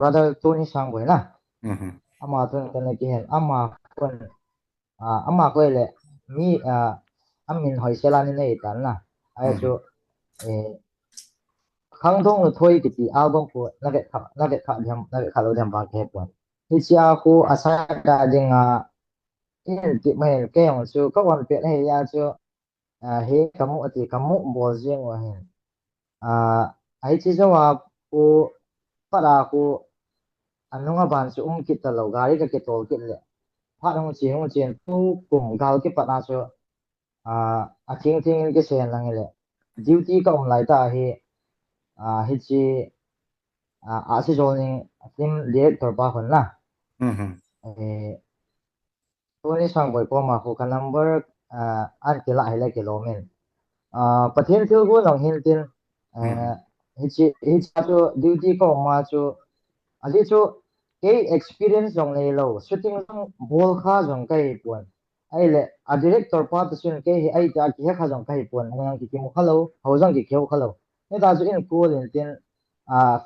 brother Tony Sangwe na Mhm. ama tun kan ki hen ama kon ama ko le mi amin hoi selani nei tan na ai chu Mhm. e khang dong thoi ki ti album ko na ke kha jam na ke kha lo jam ba ke pon hi chia ko asa ka dinga in ti mai ke yong chu ko wan pe he ya chu he kamu ati kamu bol jeng wa hen ai chi jo wa ko para ko anunga ban chu kit ta lo gari ka ke tol kit le phát hong chen tu cùng gal cái bạn nào cho thiên thiên cái sen lang le duty ka lại ta hi hi chi si zo ni tim director ba hon na Mhm. e to ni sang boy ko ma ko ka number an ke la hele ke lo men pathian thil gu long hin tin Mhm. hi cha cho duty ko ma cho ali cho cái experience jong le lo shooting jong bol kha jong kai pon ai le a director pa ta sun ke hi ai ta ki ha kha jong kai pon ngang ki mu khalo ho jong ki kheu khalo ne ta chu in ko len tin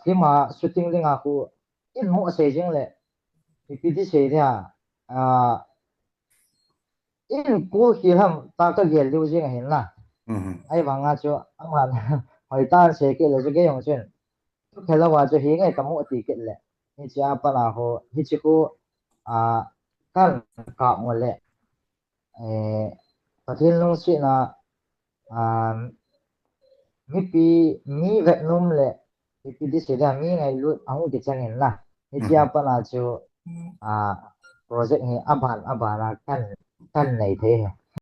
phim shooting ding a ku in mo se jing le pi ti se ya in ko hi ham ta ka gel lu jing hin na Mhm. ai wanga chu aman hoi ta se ke le ke yong chen ke la wa chu hi ngai ka mu ti ke le ni cha pa la ho hi chi ko à kan ka mo le pathin lung si na à mi pi mi vet num le pi di se da mi ngai lu ang ki chang en la ni chia Mhm. pa na chu à project ni aban abana kan kan nei the